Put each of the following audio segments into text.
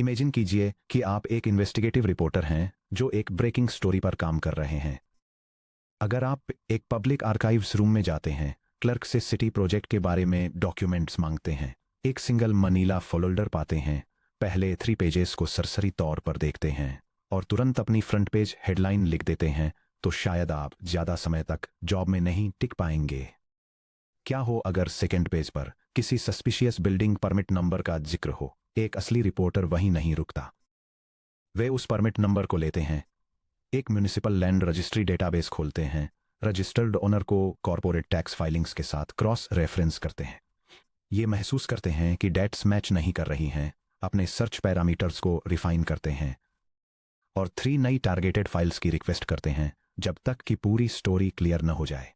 Imagine कीजिए कि आप एक इन्वेस्टिगेटिव रिपोर्टर हैं जो एक ब्रेकिंग स्टोरी पर काम कर रहे हैं। अगर आप एक पब्लिक आर्काइव्स रूम में जाते हैं, क्लर्क से सिटी प्रोजेक्ट के बारे में डॉक्यूमेंट्स मांगते हैं, एक सिंगल मनीला फोल्डर पाते हैं, पहले 3 पेजेस को सरसरी तौर पर देखते हैं और तुरंत अपनी फ्रंट पेज हेडलाइन लिख देते हैं, तो शायद आप ज़्यादा समय तक जॉब में नहीं टिक पाएंगे। क्या हो अगर सेकेंड पेज पर किसी सस्पिशियस बिल्डिंग परमिट नंबर का जिक्र हो? एक असली रिपोर्टर वहीं नहीं रुकता। वे उस परमिट नंबर को लेते हैं, एक म्युनिसिपल लैंड रजिस्ट्री डेटाबेस खोलते हैं, रजिस्टर्ड ओनर को कॉर्पोरेट टैक्स फाइलिंग्स के साथ क्रॉस रेफरेंस करते हैं। ये महसूस करते हैं कि डेट्स मैच नहीं कर रही हैं, अपने सर्च पैरामीटर्स को रिफाइन करते हैं और 3 नई टारगेटेड फाइल्स की रिक्वेस्ट करते हैं जब तक कि पूरी स्टोरी क्लियर न हो जाए।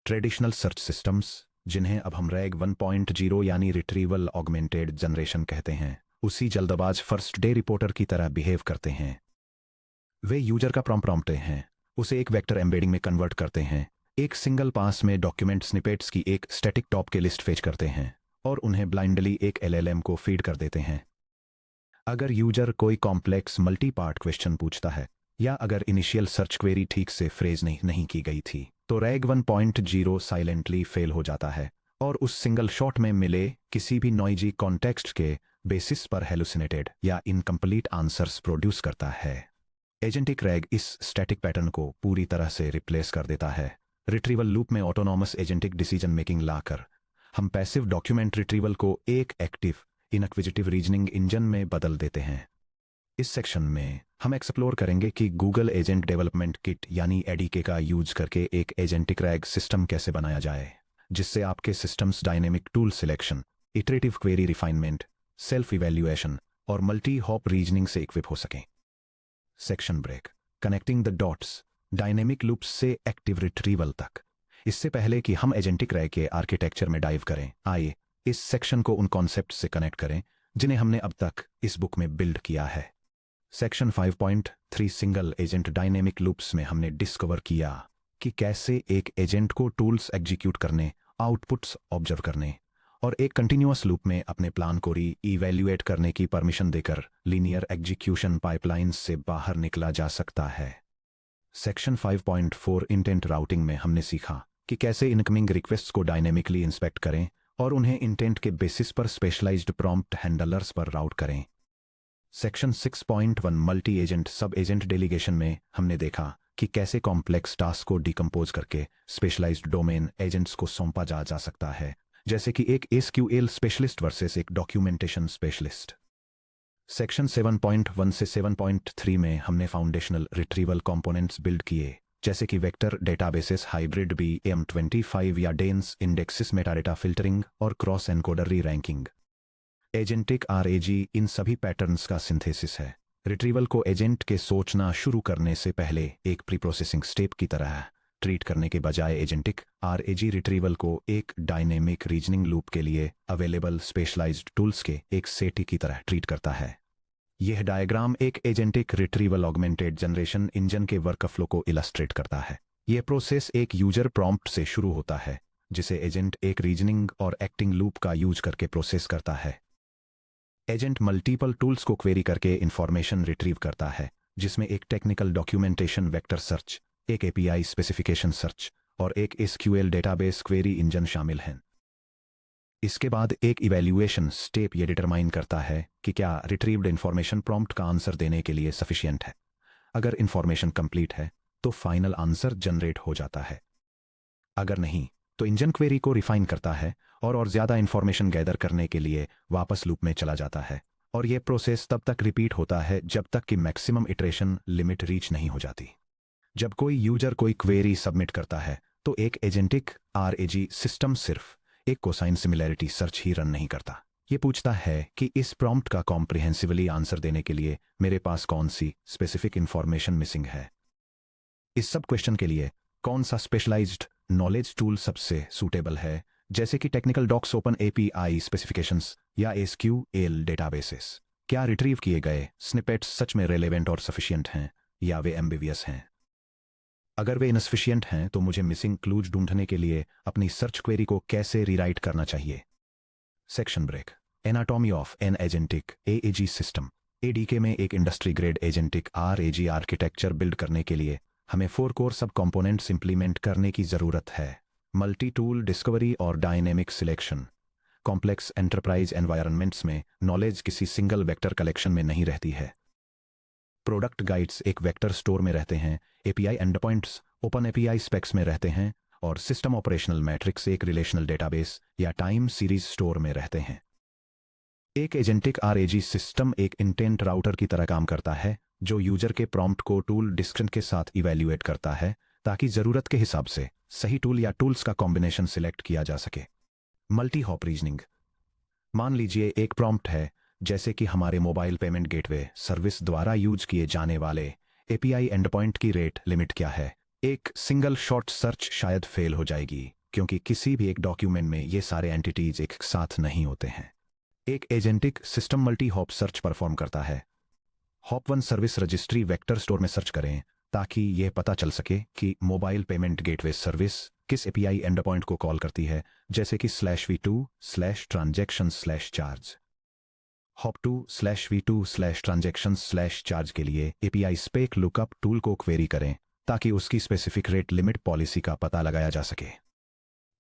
ट्रेडिशनल सर्च सिस्टम्स, जिन्हें अब हम रैग 1.0 यानी रिट्रीवल ऑगमेंटेड जनरेशन कहते हैं, उसी जल्दबाज फर्स्ट डे रिपोर्टर की तरह बिहेव करते हैं। वे यूजर का प्रॉम्प्ट हैं, उसे एक वेक्टर एम्बेडिंग में कन्वर्ट करते हैं, एक सिंगल पास में डॉक्यूमेंट स्निपेट्स की एक स्टैटिक टॉप के लिस्ट फेच करते हैं और उन्हें ब्लाइंडली एक एलएलएम को फीड कर देते हैं। अगर यूजर कोई कॉम्प्लेक्स मल्टी पार्ट क्वेश्चन पूछता है या अगर इनिशियल सर्च क्वेरी ठीक से फ्रेज नहीं की गई थी, तो रैग 1.0 साइलेंटली फेल हो जाता है और उस सिंगल शॉट में मिले किसी भी नॉइजी कॉन्टेक्स्ट के बेसिस पर हेलुसिनेटेड या इनकम्प्लीट आंसर्स प्रोड्यूस करता है। एजेंटिक रैग इस स्टैटिक पैटर्न को पूरी तरह से रिप्लेस कर देता है। रिट्रीवल लूप में ऑटोनॉमस एजेंटिक डिसीजन मेकिंग लाकर हम पैसिव डॉक्यूमेंट रिट्रीवल को एक एक्टिव इनक्विजिटिव रीजनिंग इंजन में बदल देते हैं। इस सेक्शन में हम एक्सप्लोर करेंगे कि गूगल एजेंट डेवलपमेंट किट यानी एडीके का यूज करके एक एजेंटिक रैग सिस्टम कैसे बनाया जाए, जिससे आपके systems dynamic tool selection, iterative query refinement, self evaluation और मल्टी हॉप रीजनिंग से इक्विप हो सकें। Section break, connecting the dots, dynamic loops से एक्टिव रिट्रीवल तक। इससे पहले कि हम एजेंटिक रैग के आर्किटेक्चर में डाइव करें, आइए इस सेक्शन को उन कॉन्सेप्ट से कनेक्ट करें जिन्हें हमने अब तक इस बुक में बिल्ड किया है। Section 5.3 single agent dynamic loops में हमने डिस्कवर किया कि कैसे एक एजेंट को टूल्स एग्जीक्यूट करने, आउटपुट्स ऑब्जर्व करने और एक कंटिन्यूअस लूप में अपने प्लान को री-इवैल्यूएट करने की परमिशन देकर लीनियर एग्जीक्यूशन पाइपलाइंस से बाहर निकला जा सकता है। सेक्शन 5.4 इंटेंट राउटिंग में हमने सीखा कि कैसे इनकमिंग रिक्वेस्ट्स को डायनेमिकली इंस्पेक्ट करें और उन्हें इंटेंट के बेसिस पर स्पेशलाइज्ड प्रॉम्प्ट हैंडलर्स पर राउट करें। सेक्शन 6.1 मल्टी एजेंट सब एजेंट डेलीगेशन में हमने देखा कि कैसे कॉम्प्लेक्स टास्क को डिकम्पोज करके स्पेशलाइज्ड डोमेन एजेंट्स को सौंपा जा सकता है, जैसे कि एक एसक्यूएल स्पेशलिस्ट वर्सेस एक डॉक्यूमेंटेशन स्पेशलिस्ट। सेक्शन 7.1 से 7.3 में हमने फाउंडेशनल रिट्रीवल कंपोनेंट्स बिल्ड किए, जैसे कि वेक्टर डेटाबेसेस, हाइब्रिड BM25 या डेंस इंडेक्सिस, मेटाडेटा फिल्टरिंग और क्रॉस एनकोडर री रैंकिंग। एजेंटिक आरएजी इन सभी पैटर्न्स का सिंथेसिस है। रिट्रीवल को एजेंट के सोचना शुरू करने से पहले एक प्री प्रोसेसिंग स्टेप की तरह ट्रीट करने के बजाय एजेंटिक आरएजी रिट्रीवल को एक डायनेमिक रीजनिंग लूप के लिए अवेलेबल स्पेशलाइज्ड टूल्स के एक सेट की तरह ट्रीट करता है। यह डायग्राम एक agentic retrieval augmented generation engine के वर्कफ्लो को इलस्ट्रेट करता है। यह प्रोसेस एक यूजर प्रॉम्प्ट से शुरू होता है, जिसे एजेंट एक रीजनिंग और एक्टिंग लूप का यूज करके प्रोसेस करता है। एजेंट मल्टीपल टूल्स को क्वेरी करके इंफॉर्मेशन रिट्रीव करता है, जिसमें एक टेक्निकल डॉक्यूमेंटेशन वेक्टर सर्च, एक एपीआई स्पेसिफिकेशन सर्च और एक एसक्यूएल डेटाबेस क्वेरी इंजन शामिल हैं। इसके बाद एक इवैल्यूएशन स्टेप ये डिटरमाइन करता है कि क्या रिट्रीव्ड इंफॉर्मेशन प्रॉम्प्ट का आंसर देने के लिए सफिशिएंट है। अगर इंफॉर्मेशन कंप्लीट है तो फाइनल आंसर जनरेट हो जाता है। अगर नहीं तो इंजन क्वेरी को रिफाइन करता है और ज़्यादा इंफॉर्मेशन गैदर करने के लिए वापस लूप में चला जाता है, और यह प्रोसेस तब तक रिपीट होता है जब तक कि मैक्सिमम इटरेशन लिमिट रीच नहीं हो जाती। जब कोई यूजर कोई क्वेरी सबमिट करता है तो एक एजेंटिक आरएजी सिस्टम सिर्फ एक कोसाइन सिमिलैरिटी सर्च ही रन नहीं करता। ये पूछता है कि इस प्रॉम्प्ट का कॉम्प्रिहेंसिवली आंसर देने के लिए मेरे पास कौन सी स्पेसिफिक इंफॉर्मेशन मिसिंग है। इस सब क्वेश्चन के लिए कौन सा स्पेशलाइज्ड नॉलेज टूल सबसे सूटेबल है, जैसे कि technical docs, open API specifications या एसक्यूएल डेटाबेसेस। क्या रिट्रीव किए गए स्निपेट्स सच में रेलेवेंट और सफिशिएंट हैं या वे एम्बिवियस हैं। अगर वे इनसफिशिएंट हैं तो मुझे मिसिंग क्लूज ढूंढने के लिए अपनी सर्च क्वेरी को कैसे रीराइट करना चाहिए। Section break, anatomy of an agentic AAG system. ADK में एक industry grade agentic RAG architecture build करने के लिए हमें 4 कोर सब कंपोनेंट्स इंप्लीमेंट करने की ज़रूरत है। मल्टी टूल डिस्कवरी और dynamic selection. Complex enterprise environments में नॉलेज किसी सिंगल वेक्टर कलेक्शन में नहीं रहती है। प्रोडक्ट गाइड्स एक वेक्टर स्टोर में रहते हैं, API endpoints open API specs में रहते हैं और सिस्टम ऑपरेशनल मैट्रिक्स एक रिलेशनल डेटाबेस या टाइम सीरीज स्टोर में रहते हैं। एक एजेंटिक आरएजी सिस्टम एक इंटेंट राउटर की तरह काम करता है जो यूजर के प्रॉम्प्ट को टूल डिस्क्रिप्शन के साथ इवैल्यूएट करता है ताकि ज़रूरत के हिसाब से सही टूल या टूल्स का कॉम्बिनेशन सिलेक्ट किया जा सके। Multi hop reasoning. मान लीजिए एक प्रॉम्प्ट है, जैसे कि हमारे मोबाइल पेमेंट गेटवे सर्विस द्वारा यूज किए जाने वाले एपीआई एंडपॉइंट की रेट लिमिट क्या है। एक सिंगल शॉर्ट सर्च शायद फेल हो जाएगी क्योंकि किसी भी एक डॉक्यूमेंट में ये सारे एंटिटीज एक साथ नहीं होते हैं। एक agentic system multi hop search perform करता है। Hop 1 service registry vector store में सर्च करें ताकि यह पता चल सके कि मोबाइल पेमेंट गेटवे सर्विस किस एपीआई एंड पॉइंट को कॉल करती है, जैसे कि /v2/transaction/charge। हॉप 2/v2/transactions/charge के लिए एपीआई स्पेक लुकअप टूल को क्वेरी करें ताकि उसकी स्पेसिफिक रेट लिमिट पॉलिसी का पता लगाया जा सके।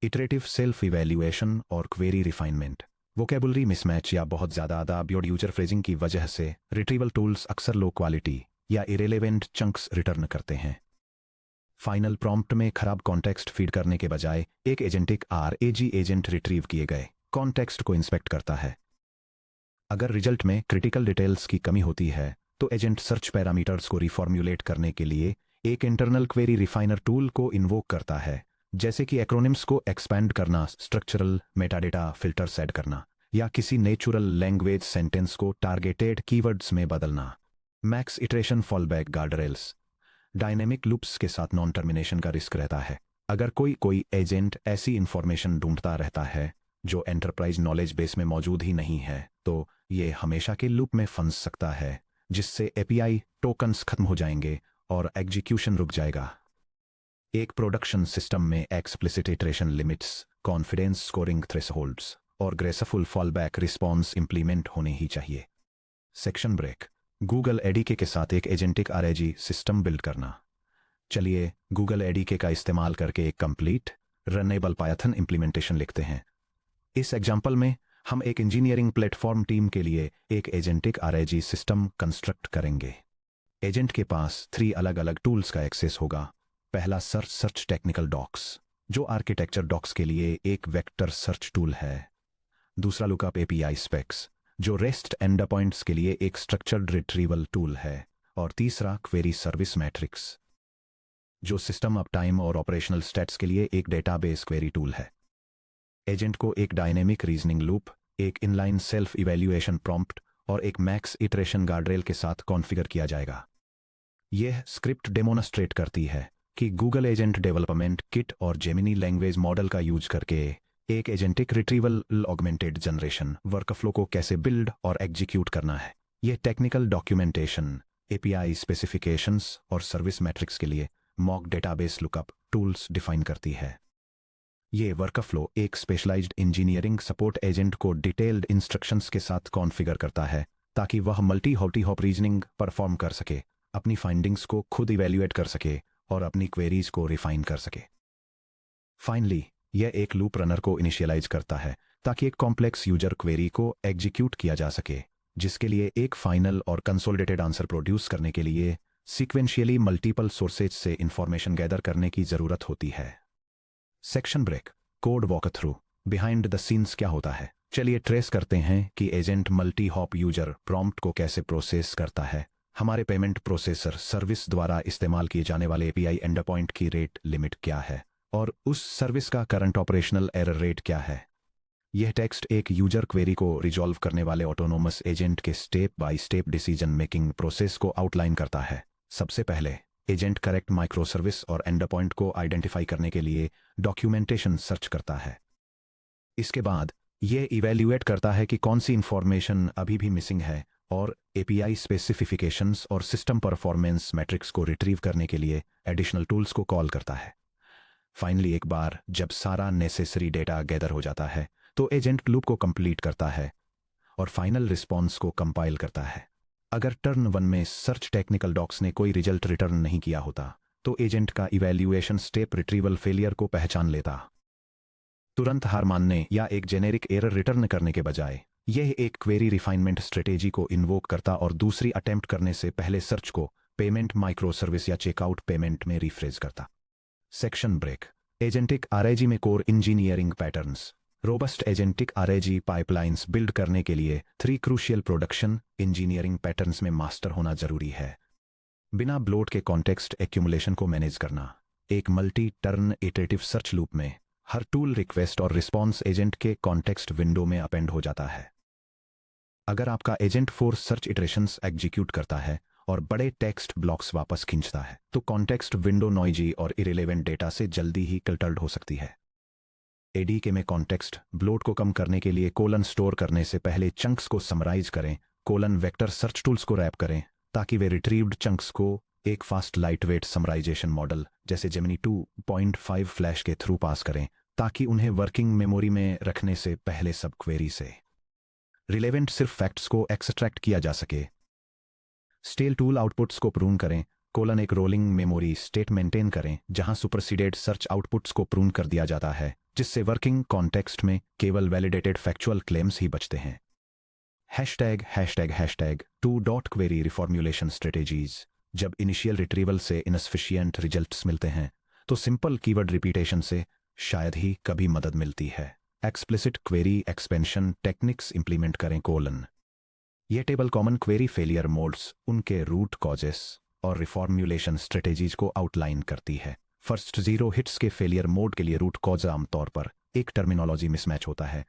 इटरेटिव सेल्फ इवैल्यूएशन और क्वेरी रिफाइनमेंट। वोकेबुलरी मिसमैच या बहुत ज़्यादा अदाब्योड यूजर फ्रेजिंग की वजह से रिट्रीवल टूल्स अक्सर लो क्वालिटी या इरेलेवेंट चंक्स रिटर्न करते हैं। फाइनल प्रॉम्प्ट में खराब कॉन्टेक्स्ट फीड करने के बजाय एक एजेंटिक आरएजी एजेंट रिट्रीव किए गए कॉन्टेक्स्ट को इंस्पेक्ट करता है। अगर रिजल्ट में क्रिटिकल डिटेल्स की कमी होती है तो एजेंट सर्च पैरामीटर्स को रिफॉर्म्युलेट करने के लिए एक इंटरनल क्वेरी रिफाइनर टूल को इन्वोक करता है, जैसे कि एक्रोनिम्स को एक्सपैंड करना, स्ट्रक्चरल मेटाडेटा फिल्टर सेट करना या किसी नेचुरल लैंग्वेज सेंटेंस को टारगेटेड कीवर्ड्स में बदलना। Max iteration fallback guardrails. Dynamic loops के साथ नॉन टर्मिनेशन का रिस्क रहता है। अगर कोई एजेंट ऐसी इंफॉर्मेशन ढूंढता रहता है जो एंटरप्राइज नॉलेज बेस में मौजूद ही नहीं है तो ये हमेशा के लूप में फंस सकता है, जिससे एपीआई टोकन्स खत्म हो जाएंगे और एग्जीक्यूशन रुक जाएगा। एक प्रोडक्शन सिस्टम में explicit iteration limits, confidence scoring thresholds और ग्रेसफुल फॉलबैक रिस्पॉन्स इंप्लीमेंट होने ही चाहिए। Section break. गूगल एडीके के साथ एक एजेंटिक आरएजी सिस्टम बिल्ड करना। चलिए गूगल एडीके का इस्तेमाल करके एक कंप्लीट रनेबल पायथन इंप्लीमेंटेशन लिखते हैं। इस एग्जाम्पल में हम एक इंजीनियरिंग प्लेटफॉर्म टीम के लिए एक एजेंटिक आरएजी सिस्टम कंस्ट्रक्ट करेंगे। एजेंट के पास 3 अलग अलग टूल्स का एक्सेस होगा। पहला सर्च टेक्निकल डॉक्स, जो आर्किटेक्चर डॉक्स के लिए एक वेक्टर सर्च टूल है। दूसरा लुकअप एपीआई स्पेक्स, जो रेस्ट एंडपॉइंट्स के लिए एक स्ट्रक्चर्ड रिट्रीवल टूल है। और तीसरा क्वेरी सर्विस मैट्रिक्स, जो सिस्टम अप टाइम और ऑपरेशनल स्टेट्स के लिए एक डेटाबेस क्वेरी टूल है। एजेंट को एक डायनेमिक रीजनिंग लूप, एक इनलाइन सेल्फ इवैल्यूएशन प्रॉम्प्ट और एक मैक्स इटरेशन गार्डरेल के साथ कॉन्फ़िगर किया जाएगा। यह स्क्रिप्ट डेमोन्स्ट्रेट करती है कि गूगल एजेंट डेवलपमेंट किट और जेमिनी लैंग्वेज मॉडल का यूज करके एक agentic retrieval augmented generation workflow को कैसे बिल्ड और एग्जीक्यूट करना है। यह टेक्निकल डॉक्यूमेंटेशन, एपीआई स्पेसिफिकेशंस और सर्विस मैट्रिक्स के लिए mock database lookup tools define करती है। ये वर्कफ्लो एक स्पेशलाइज्ड इंजीनियरिंग सपोर्ट एजेंट को डिटेल्ड इंस्ट्रक्शंस के साथ कॉन्फ़िगर करता है ताकि वह मल्टी हॉप रीजनिंग परफॉर्म कर सके, अपनी फाइंडिंग्स को खुद इवैल्यूएट कर सके और अपनी क्वेरीज को रिफाइन कर सके। फाइनली यह एक लूप रनर को इनिशियलाइज करता है ताकि एक कॉम्प्लेक्स यूजर क्वेरी को एग्जीक्यूट किया जा सके, जिसके लिए एक फाइनल और कंसोलिडेटेड आंसर प्रोड्यूस करने के लिए सीक्वेंशियली मल्टीपल सोर्सेज से इंफॉर्मेशन गैदर करने की जरूरत होती है। Section break. Code walk through. Behind the scenes क्या होता है, चलिए ट्रेस करते हैं कि agent multi hop user prompt को कैसे प्रोसेस करता है। हमारे पेमेंट प्रोसेसर सर्विस द्वारा इस्तेमाल किए जाने वाले एपीआई एंडपॉइंट की रेट लिमिट क्या है और उस सर्विस का करंट ऑपरेशनल एरर रेट क्या है। यह टेक्स्ट एक यूजर क्वेरी को रिजॉल्व करने वाले ऑटोनोमस एजेंट के step by step decision making process को आउटलाइन करता है। सबसे पहले एजेंट करेक्ट माइक्रो सर्विस और एंडपॉइंट को आइडेंटिफाई करने के लिए डॉक्यूमेंटेशन सर्च करता है। इसके बाद यह इवैल्यूएट करता है कि कौन सी इंफॉर्मेशन अभी भी मिसिंग है और एपीआई स्पेसिफिकेशंस और सिस्टम परफॉर्मेंस मैट्रिक्स को रिट्रीव करने के लिए एडिशनल टूल्स को कॉल करता है। फाइनली एक बार जब सारा नेसेसरी डेटा गैदर हो जाता है तो एजेंट लूप को कंप्लीट करता है और फाइनल रिस्पॉन्स को कंपाइल करता है। अगर टर्न 1 में सर्च टेक्निकल डॉक्स ने कोई रिजल्ट रिटर्न नहीं किया होता तो एजेंट का इवैल्यूएशन स्टेप रिट्रीवल फेलियर को पहचान लेता। तुरंत हार मानने या एक जेनेरिक एरर रिटर्न करने के बजाय यह एक क्वेरी रिफाइनमेंट स्ट्रेटेजी को इन्वोक करता और दूसरी अटेम्प्ट करने से पहले सर्च को पेमेंट माइक्रो सर्विस या चेकआउट पेमेंट में रिफ्रेज करता। Section break. एजेंटिक आरएजी में core engineering patterns. Robust agentic RAG pipelines build करने के लिए 3 क्रूशियल प्रोडक्शन इंजीनियरिंग पैटर्न्स में मास्टर होना जरूरी है। बिना ब्लोट के कॉन्टेक्स्ट एक्यूमुलेशन को मैनेज करना। एक multi turn iterative search loop में हर टूल रिक्वेस्ट और रिस्पॉन्स एजेंट के कॉन्टेक्स्ट विंडो में अपेंड हो जाता है। अगर आपका एजेंट 4 सर्च इटरेशंस एग्जीक्यूट करता है और बड़े टेक्स्ट ब्लॉक्स वापस खींचता है तो कॉन्टेक्स्ट विंडो नॉइजी और इरेलेवेंट डेटा से जल्दी ही क्लटर्ड हो सकती है। एडीके में कॉन्टेक्स्ट ब्लोट को कम करने के लिए कोलन स्टोर करने से पहले चंक्स को समराइज करें, कोलन वेक्टर सर्च टूल्स को रैप करें ताकि वे रिट्रीव्ड चंक्स को एक फास्ट लाइटवेट समराइजेशन मॉडल जैसे जेमिनी 2.5 फ्लैश के थ्रू पास करें ताकि उन्हें वर्किंग मेमोरी में रखने से पहले सब क्वेरी से रिलेवेंट सिर्फ फैक्ट्स को एक्सट्रैक्ट किया जा सके। स्टेल टूल आउटपुट्स को प्रून करें, कोलन एक रोलिंग मेमोरी स्टेट मेंटेन करें जहां सुपरसीडेड सर्च आउटपुट्स को प्रून कर दिया जाता है जिससे वर्किंग कॉन्टेक्स्ट में केवल वैलिडेटेड फैक्चुअल क्लेम्स ही बचते हैं। Hashtag 2.query रिफॉर्मुलेशन strategies. जब इनिशियल रिट्रीवल से इनसफिशिएंट रिजल्ट्स मिलते हैं तो सिंपल कीवर्ड रिपीटेशन से शायद ही कभी मदद मिलती है। Explicit query expansion techniques implement करें कोलन। यह table common query failure modes, उनके रूट कॉजेस और रिफॉर्मुलेशन स्ट्रेटेजीज को आउटलाइन करती है। फर्स्ट 0 हिट्स के फेलियर मोड के लिए रूट कॉज आमतौर पर एक टर्मिनोलॉजी मिसमैच होता है,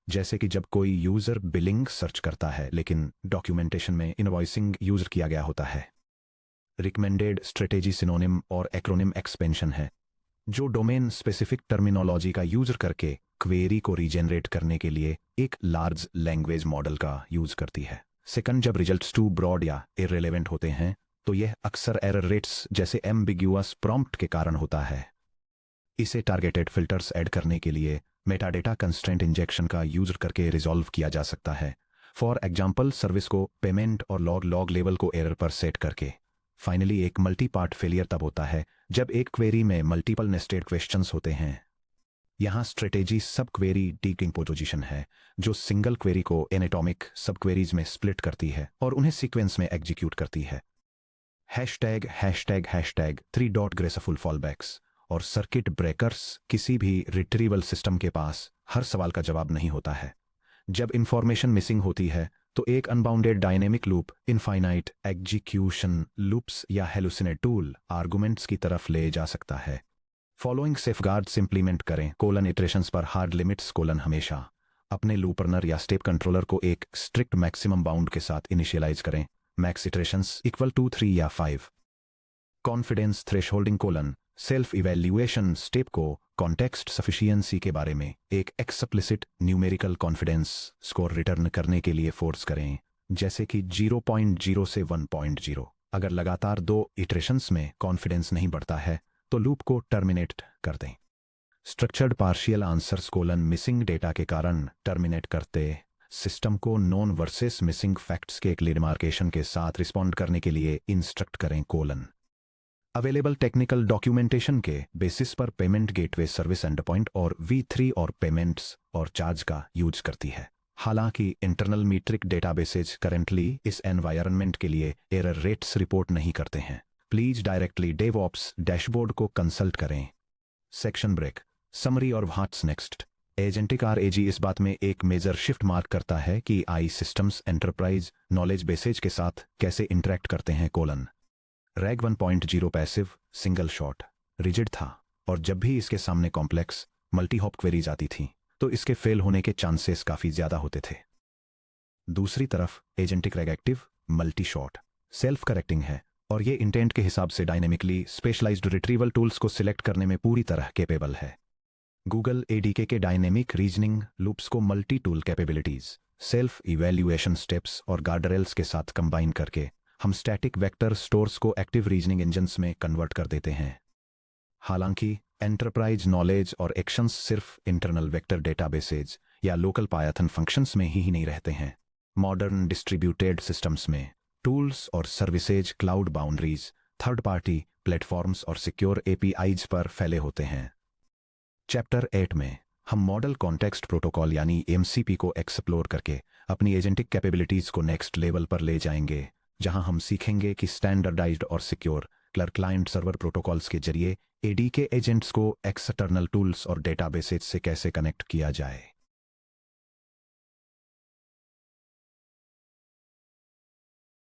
जैसे कि जब कोई यूजर बिलिंग सर्च करता है लेकिन डॉक्यूमेंटेशन में इनवॉइसिंग यूज किया गया होता है। रिकमेंडेड स्ट्रेटेजी सिनोनिम और एक्रोनिम एक्सपेंशन है जो डोमेन स्पेसिफिक टर्मिनोलॉजी का यूज करके क्वेरी को रीजेनरेट करने के लिए एक लार्ज लैंग्वेज मॉडल का यूज करती है। सेकंड, जब रिजल्ट्स टू ब्रॉड या इररिलेवेंट होते हैं तो यह अक्सर एरर रेट्स जैसे एम्बिग्यूअस प्रॉम्प्ट के कारण होता है। इसे टारगेटेड फिल्टर्स ऐड करने के लिए मेटाडेटा कंस्ट्रेंट इंजेक्शन का यूज करके रिजॉल्व किया जा सकता है। फॉर एग्जाम्पल, सर्विस को पेमेंट और लॉग लेवल को एरर पर सेट करके। फाइनली, एक मल्टी पार्ट फेलियर तब होता है जब एक क्वेरी में मल्टीपल नेस्टेड क्वेश्चंस होते हैं। यहां स्ट्रेटेजी सब क्वेरी डिकम्पोजिशन है जो सिंगल क्वेरी को एनाटॉमिक सब क्वेरीज में स्प्लिट करती है और उन्हें सीक्वेंस में एग्जीक्यूट करती है। हैशटैग 3 ग्रेसफुल फॉलबैक्स और सर्किट ब्रेकर्स। किसी भी रिट्रीवल सिस्टम के पास हर सवाल का जवाब नहीं होता है। जब इंफॉर्मेशन मिसिंग होती है तो एक unbounded dynamic loop, infinite execution loops या हेलुसिनेट टूल आर्गुमेंट्स की तरफ ले जा सकता है। फॉलोइंग सेफगार्ड्स इंप्लीमेंट करें कोलन इटरेशंस पर हार्ड लिमिट्स कोलन। हमेशा अपने लूपरनर या स्टेप कंट्रोलर को एक स्ट्रिक्ट मैक्सिमम बाउंड के साथ इनिशियलाइज करें, मैक्स इटरेशंस इक्वल टू 3 या 5। Confidence thresholding colon self evaluation step को कॉन्टेक्स्ट सफिशिएंसी के बारे में एक explicit numerical confidence score return करने के लिए फोर्स करें, जैसे कि 0.0 से 1.0। अगर लगातार 2 इटरेशंस में कॉन्फिडेंस नहीं बढ़ता है तो लूप को टर्मिनेट कर दें। Structured partial answers colon missing data के कारण टर्मिनेट करते सिस्टम को नॉन वर्सेस मिसिंग फैक्ट्स के एक डिमार्केशन के साथ रिस्पॉन्ड करने के लिए इंस्ट्रक्ट करें कोलन। अवेलेबल टेक्निकल डॉक्यूमेंटेशन के बेसिस पर पेमेंट गेटवे सर्विस एंडपॉइंट और V3 और पेमेंट्स और चार्ज का यूज करती है। हालांकि इंटरनल मीट्रिक डेटाबेसेज करंटली इस एनवायरनमेंट के लिए एरर रेट्स रिपोर्ट नहीं करते हैं। प्लीज डायरेक्टली डेवऑप्स डैशबोर्ड को कंसल्ट करें। सेक्शन ब्रेक, समरी और व्हाट्स नेक्स्ट। एजेंटिक आरएजी इस बात में एक मेजर शिफ्ट मार्क करता है कि आई सिस्टम्स एंटरप्राइज नॉलेज बेसेज के साथ कैसे इंटरेक्ट करते हैं colon. Rag 1.0 passive single shot rigid था और जब भी इसके सामने कॉम्प्लेक्स मल्टी हॉप क्वेरीज आती थी तो इसके फेल होने के चांसेस काफी ज्यादा होते थे। दूसरी तरफ agentic rag active multi shot self correcting है और ये इंटेंट के हिसाब से डायनेमिकली स्पेशलाइज्ड रिट्रीवल टूल्स को सिलेक्ट करने में पूरी तरह कैपेबल है। गूगल एडीके के डायनेमिक रीजनिंग लूप्स को multi tool capabilities, self evaluation steps और गार्डरेल्स के साथ कंबाइन करके हम स्टैटिक वेक्टर स्टोर्स को एक्टिव रीजनिंग इंजन्स में कन्वर्ट कर देते हैं। हालांकि एंटरप्राइज नॉलेज और एक्शंस सिर्फ इंटरनल वेक्टर डेटाबेसेज या लोकल पायथन फंक्शंस में ही नहीं रहते हैं। मॉडर्न डिस्ट्रीब्यूटेड सिस्टम्स में टूल्स और services cloud boundaries, third party platforms और सिक्योर एपीआईज पर फैले होते हैं। चैप्टर 8 में हम मॉडल कॉन्टेक्स्ट प्रोटोकॉल यानी एमसीपी को एक्सप्लोर करके अपनी एजेंटिक कैपेबिलिटीज को नेक्स्ट लेवल पर ले जाएंगे, जहां हम सीखेंगे कि स्टैंडर्डाइज्ड और सिक्योर क्लाइंट सर्वर प्रोटोकॉल्स के जरिए एडीके एजेंट्स को एक्सटर्नल टूल्स और डेटाबेसेस से कैसे कनेक्ट किया जाए।